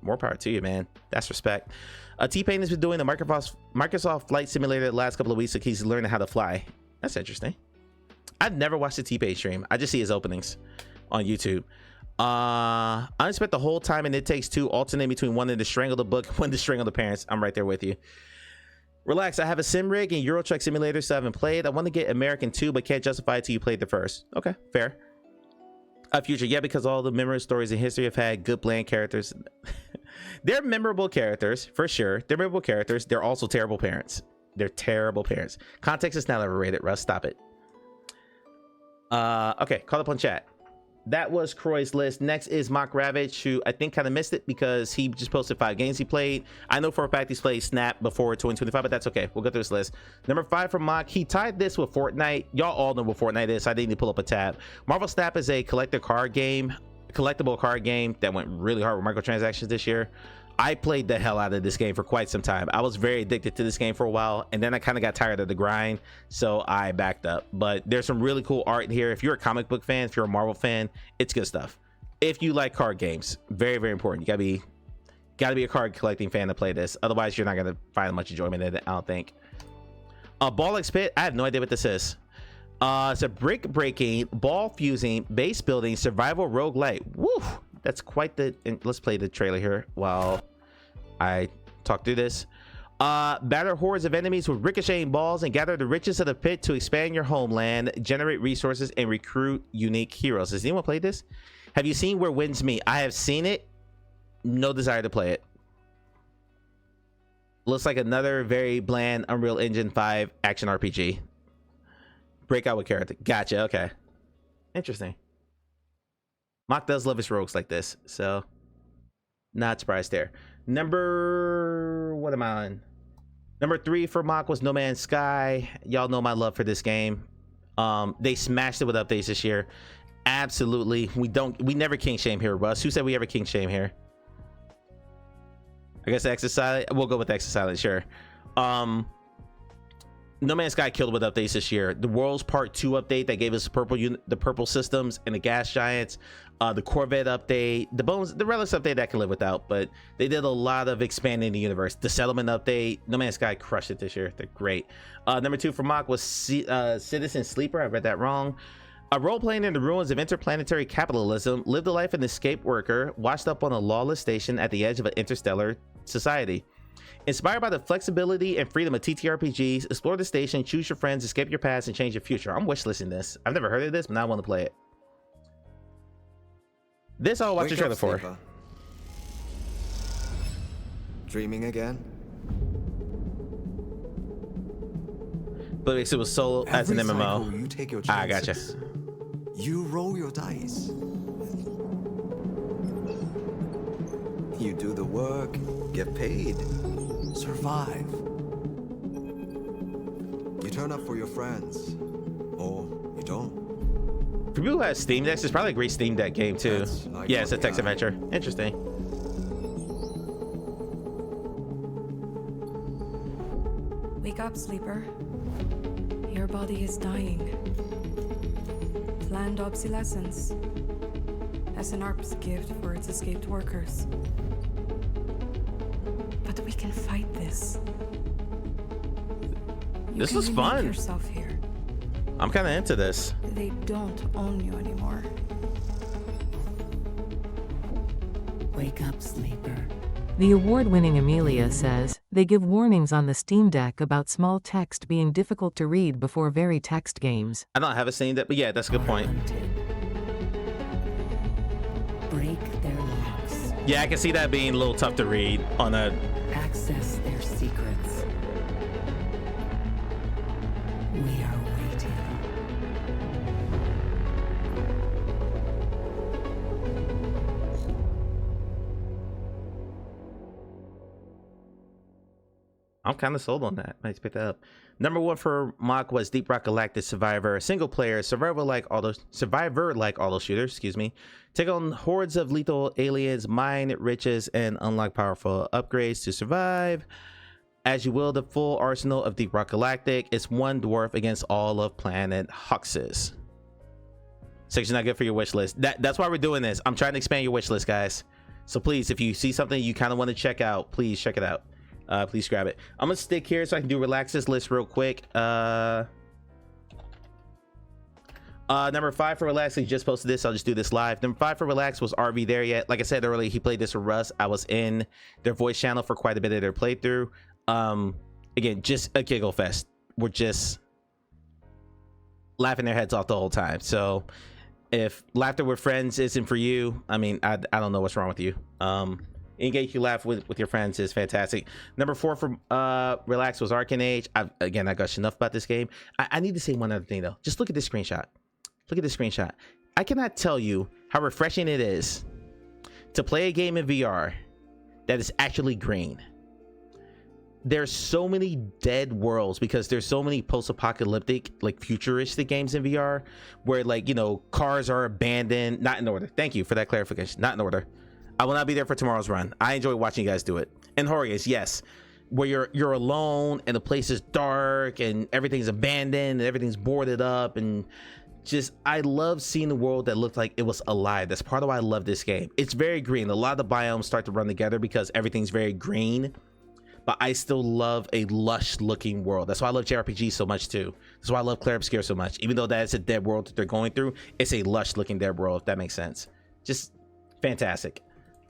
More power to you, man. That's respect. T-Pain has been doing the Microsoft Flight Simulator the last couple of weeks, so he's learning how to fly. That's interesting. I've never watched a T-Pain stream. I just see his openings on YouTube. I spent the whole time and It Takes Two alternating between wanting to strangle the book and wanting to strangle the parents. I'm right there with you. Relax, I have a sim rig and Euro Truck Simulator, so I haven't played. I want to get American 2, but can't justify it till you played the first. Okay, fair. Future, yeah, because all the memorable stories in history have had good bland characters. They're memorable characters, for sure. They're memorable characters. They're also terrible parents. They're terrible parents. Context is not overrated, Russ. Stop it. Okay, call up on chat. That was Croy's list. Next is Mock Ravage, who I think kind of missed it because he just posted 5 games he played. I know for a fact he's played Snap before 2025, but that's okay. We'll go through this list. Number 5 for Mock. He tied this with Fortnite. Y'all all know what Fortnite is, so I didn't need to pull up a tab. Marvel Snap is a collectible card game that went really hard with microtransactions this year. I played the hell out of this game for quite some time. I was very addicted to this game for a while, and then I kind of got tired of the grind, so I backed up. But there's some really cool art here. If you're a comic book fan, if you're a Marvel fan, it's good stuff. If you like card games, very, very important. You gotta be a card collecting fan to play this. Otherwise, you're not gonna find much enjoyment in it, I don't think. Ball X Pit, I have no idea what this is. It's a brick breaking, ball fusing, base building, survival roguelite. Woo! That's quite the... Let's play the trailer here while I talk through this. Batter hordes of enemies with ricocheting balls and gather the riches of the pit to expand your homeland, generate resources, and recruit unique heroes. Has anyone played this? Have you seen Where Winds Meet? I have seen it. No desire to play it. Looks like another very bland Unreal Engine 5 action RPG. Breakout with character. Gotcha. Okay. Interesting. Mock does love his rogues like this, so not surprised there. What am I on? Number 3 for Mock was No Man's Sky. Y'all know my love for this game. They smashed it with updates this year. Absolutely. We never king shame here, Russ. Who said we ever king shame here? I guess X is silent. We'll go with X is silent, sure. No Man's Sky killed with updates this year. The Worlds Part 2 update that gave us the purple systems and the gas giants, the Corvette update, the Relics update that I can live without, but they did a lot of expanding the universe. The Settlement update, No Man's Sky crushed it this year. They're great. Number 2 for Mock was Citizen Sleeper. I read that wrong. A role-playing in the ruins of interplanetary capitalism, lived a life an escaped worker, washed up on a lawless station at the edge of an interstellar society. Inspired by the flexibility and freedom of TTRPGs, explore the station, choose your friends, escape your past, and change your future. I'm wishlisting this. I've never heard of this, but now I want to play it. This I'll watch the trailer for. Sleeper. Dreaming again? But it was solo as an MMO. You take your I gotcha. You roll your dice. You do the work, get paid, survive. You turn up for your friends, or you don't. For people who have Steam Decks, it's probably a great Steam Deck game too. Like Yeah, it's a text adventure. Interesting. Wake up, sleeper. Your body is dying. Planned obsolescence. SNRP's gift for its escaped workers. But we can fight this. This You was can fun. remake yourself here. I'm kind of into this. They don't own you anymore. Wake up, sleeper. The award-winning Amelia says, they give warnings on the Steam Deck about small text being difficult to read before very text games. I don't have a Steam Deck, but yeah, that's a good point. Hunted. Break their locks. Yeah, I can see that being a little tough to read on a... Access their secrets. We are waiting. I'm kind of sold on that. Let's pick that up. Number 1 for Mock was Deep Rock Galactic Survivor, a single player survivor-like auto shooter. Excuse me. Take on hordes of lethal aliens, mine riches, and unlock powerful upgrades to survive. As you will, the full arsenal of Deep Rock Galactic. It's one dwarf against all of planet Hoxes. Section not good for your wish list. That's why we're doing this. I'm trying to expand your wish list, guys. So please, if you see something you kind of want to check out, please check it out. Please grab it. I'm gonna stick here so I can do Relax's list real quick. Number 5 for Relax, he just posted this. I'll just do this live. Number 5 for Relax was RV There Yet. Like I said earlier, he played this with Russ. I was in their voice channel for quite a bit of their playthrough. Again, just a giggle fest. We're just laughing their heads off the whole time. So if laughter with friends isn't for you, I mean, I don't know what's wrong with you. Any game you laugh with your friends is fantastic. Number 4 for Relax was Arcane Age. I gushed enough about this game. I need to say one other thing though. Just look at this screenshot. Look at this screenshot. I cannot tell you how refreshing it is to play a game in VR that is actually green. There's so many dead worlds because there's so many post-apocalyptic, like futuristic games in VR where, like, you know, cars are abandoned. Not in order. Thank you for that clarification. Not in order. I will not be there for tomorrow's run. I enjoy watching you guys do it. And horror games, yes, where you're alone and the place is dark and everything's abandoned and everything's boarded up, and just, I love seeing the world that looked like it was alive. That's part of why I love this game. It's very green. A lot of the biomes start to run together because everything's very green, but I still love a lush looking world. That's why I love JRPGs so much too. That's why I love Clair Obscur so much. Even though that's a dead world that they're going through, it's a lush looking dead world, if that makes sense. Just fantastic.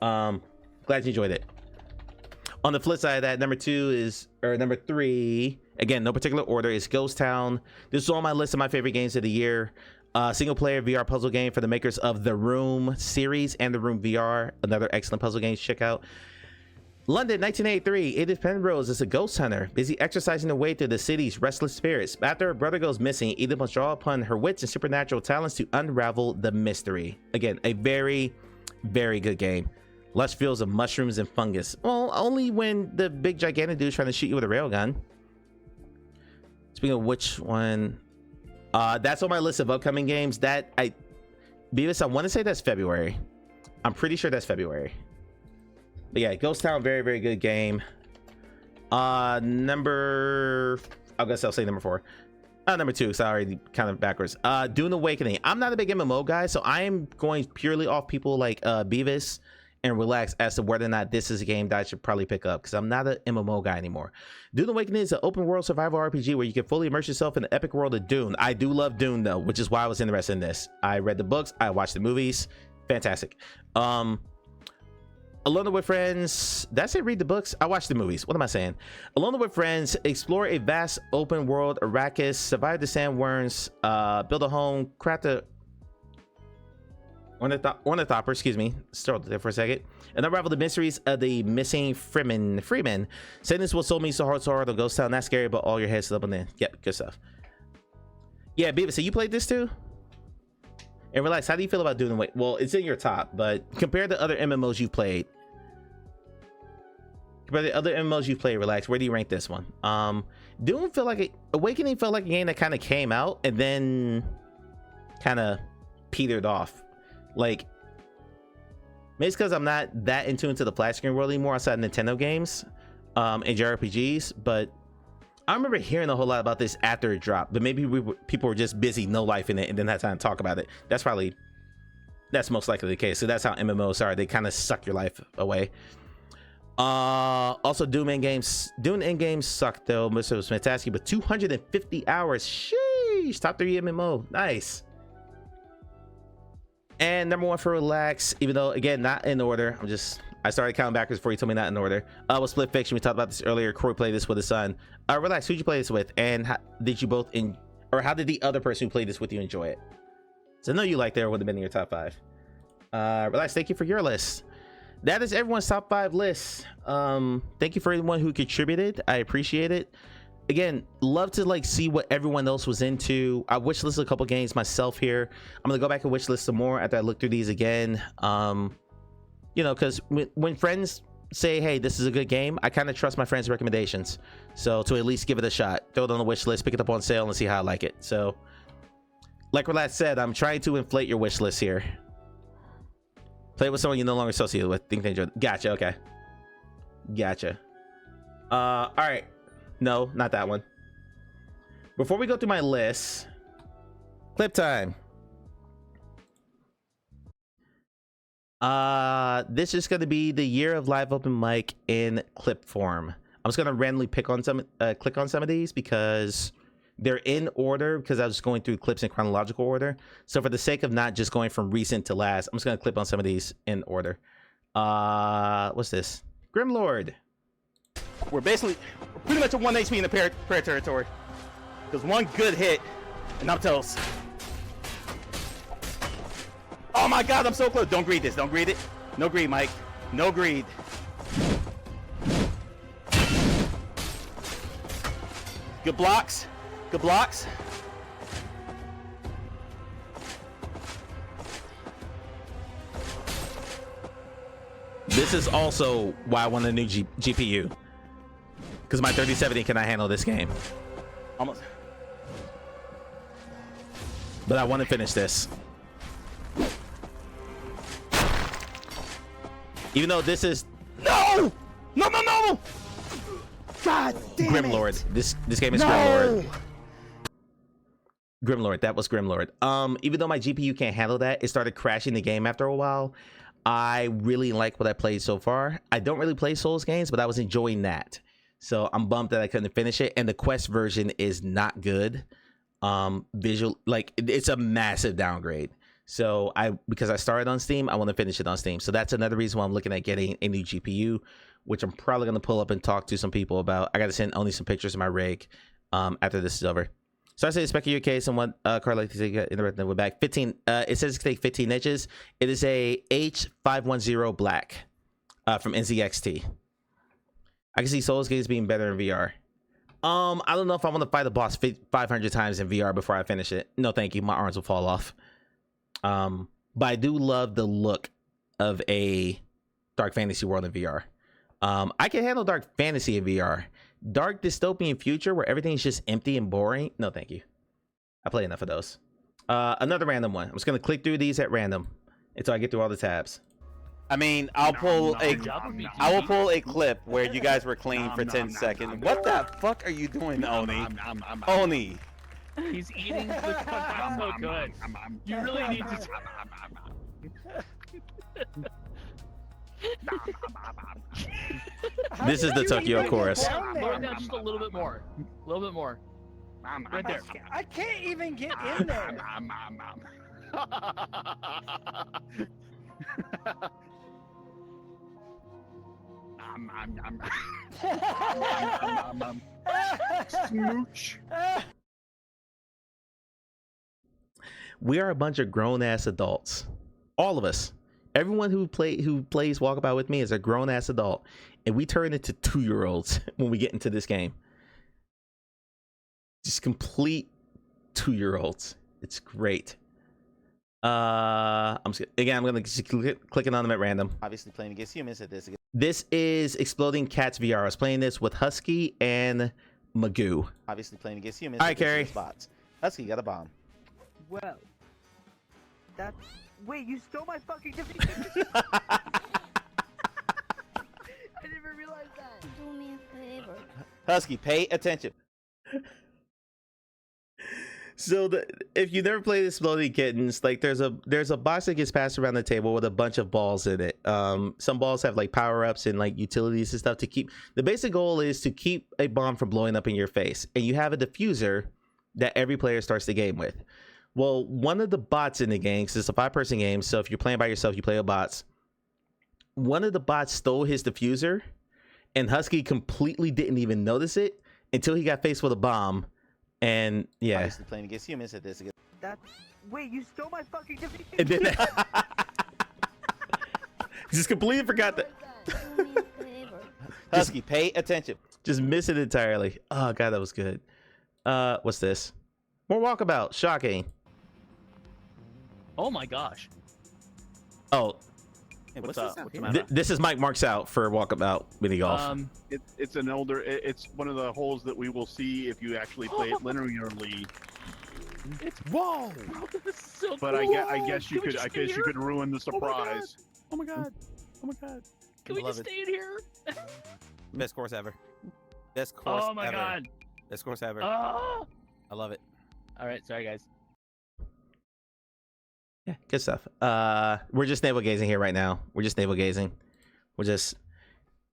Glad you enjoyed it. On the flip side of that, number 3, again, no particular order, is Ghost Town. This is on my list of my favorite games of the year. Single player VR puzzle game for the makers of The Room series and The Room VR. Another excellent puzzle game to check out. London, 1983. Edith Penrose is a ghost hunter, busy exercising her way through the city's restless spirits. After her brother goes missing, Edith must draw upon her wits and supernatural talents to unravel the mystery. Again, a very, very good game. Lush fields of mushrooms and fungus. Well, only when the big gigantic dude's trying to shoot you with a railgun. Speaking of which one, that's on my list of upcoming games. Beavis, I want to say that's February. I'm pretty sure that's February. But yeah, Ghost Town, very, very good game. I guess I'll say number 4. Number 2, sorry, kind of backwards. Dune Awakening. I'm not a big MMO guy, so I am going purely off people like Beavis and Relax as to whether or not this is a game that I should probably pick up, because I'm not an MMO guy anymore. Dune Awakening is an open world survival RPG where you can fully immerse yourself in the epic world of Dune. I do love Dune though, which is why I was interested in this. I read the books, I watched the movies. Fantastic. Alone with Friends. Did I say read the books? I watched the movies. What am I saying? Alone with Friends. Explore a vast open world, Arrakis. Survive the sandworms. Build a home. Craft a ornithopter, excuse me. Start there for a second. And unravel the mysteries of the missing Freeman. Sadness will soul me so hard on Ghost Town. Not scary, but all your heads up on there. Yep, good stuff. Yeah, Beavis, so you played this too? And Relax, how do you feel about doing it? Well, it's in your top, but compared to other MMOs you've played, Relax, where do you rank this one? Awakening felt like a game that kind of came out and then kind of petered off. Like, maybe it's because I'm not that in tune to the flat screen world anymore outside Nintendo games and JRPGs, but I remember hearing a whole lot about this after it dropped, but maybe people were just busy, no life in it, and didn't have time to talk about it. That's most likely the case. So that's how MMOs are. They kind of suck your life away. Also, Doom Endgames sucked though. It was fantastic, but 250 hours. Sheesh. Top 3 MMO. Nice. And number 1 for Relax, even though again not in order. I started counting backwards before you told me not in order. Was Split Fiction. We talked about this earlier. Corey played this with his son. Relax, who'd you play this with, and how did the other person who played this with you enjoy it? So I know you liked it, or would have been in your top 5. Relax, thank you for your list. That is everyone's top 5 list. Thank you for everyone who contributed. I appreciate it. Again, love to see what everyone else was into. I wishlisted a couple games myself here. I'm gonna go back and wishlist some more after I look through these again. Because when friends say, hey, this is a good game, I kind of trust my friends' recommendations. So to at least give it a shot, throw it on the wish list, pick it up on sale, and see how I like it. So like Relax said, I'm trying to inflate your wish list here. Play with someone you no longer associate with. Think they enjoy it. Gotcha. Okay. Gotcha. All right. No, not that one. Before we go through my list, clip time. This is going to be the year of live open mic in clip form. I'm just going to randomly click on some of these because they're in order, because I was just going through clips in chronological order. So for the sake of not just going from recent to last, I'm just going to clip on some of these in order. What's this? Grimlord. We're pretty much at 1 HP in the prayer territory. Because one good hit, and I'm toast. Oh my god, I'm so close. Don't greed this. Don't greed it. No greed, Mike. No greed. Good blocks. Good blocks. This is also why I want a new GPU. Because my 3070 cannot handle this game. Almost. But I want to finish this. Even though this is No! No, no, no! God damn Grimlord. it. This game is No! Grimlord. Grimlord, that was Grimlord. Even though my GPU can't handle that, it started crashing the game after a while. I really like what I played so far. I don't really play Souls games, but I was enjoying that. So I'm bummed that I couldn't finish it. And the Quest version is not good. It's a massive downgrade. So because I started on Steam, I want to finish it on Steam. So that's another reason why I'm looking at getting a new GPU, which I'm probably going to pull up and talk to some people about. I got to send only some pictures of my rig after this is over. So I say spec your case and what card like to get interrupted with back 15. It says it can take 15 inches. It is a H510 black from NZXT. I can see Souls games being better in VR. I don't know if I want to fight the boss 500 times in VR before I finish it. No, thank you. My arms will fall off. But I do love the look of a dark fantasy world in VR. I can handle dark fantasy in VR. Dark dystopian future where everything's just empty and boring. No, thank you. I play enough of those. Another random one. I'm just gonna click through these at random until I get through all the tabs. I mean, I will pull a clip where you guys were clean for 10 seconds. What the fuck are you doing, Oni? Oni. He's eating the content so good. You really need to. This is the Tokyo chorus. Lower down just a little bit more. A little bit more. Right there. I can't even get in there. Smooch. We are a bunch of grown-ass adults. All of us. Everyone who plays Walkabout with me is a grown-ass adult. And we turn into 2-year-olds when we get into this game. Just complete 2-year-olds. It's great. I'm gonna just clicking on them at random. Obviously playing against humans at this. This is Exploding Cats VR. I was playing this with Husky and Magoo. Obviously playing against humans. All right, Carrie. Spots. Husky got a bomb. Well, that's... Wait, you stole my fucking defeat. I didn't even realize that. Do me a favor. Husky, pay attention. So if you never played Exploding Kittens, like there's a box that gets passed around the table with a bunch of balls in it. Some balls have like power-ups and like utilities and stuff to keep. The basic goal is to keep a bomb from blowing up in your face, and you have a diffuser that every player starts the game with. Well, one of the bots in the game, because it's a 5-person game, so if you're playing by yourself, you play with bots. One of the bots stole his diffuser, and Husky completely didn't even notice it until he got faced with a bomb. And yeah, Obviously playing against humans at this. That's... Wait, you stole my fucking defeat. and then just completely forgot that. Do me a favor. Husky, pay attention. Just miss it entirely. Oh god, that was good. What's this? More Walkabout. Shocking. Oh my gosh. Oh, Hey, What's what's up? this? What's the matter? this is Mike Marks out for Walkabout mini golf. It's an older. It's one of the holes that we will see if you actually play it linearly. It's Whoa! this is so But cool. I guess you Can we could. just I stay guess you here? could ruin the surprise. Oh my god. Oh my god! Can we Love just it. stay in here? Best course ever. Best course Oh my ever. god. Best course ever. Ah! I love it. All right, sorry guys. Yeah, good stuff. We're just navel gazing here right now. We're just navel gazing. We're just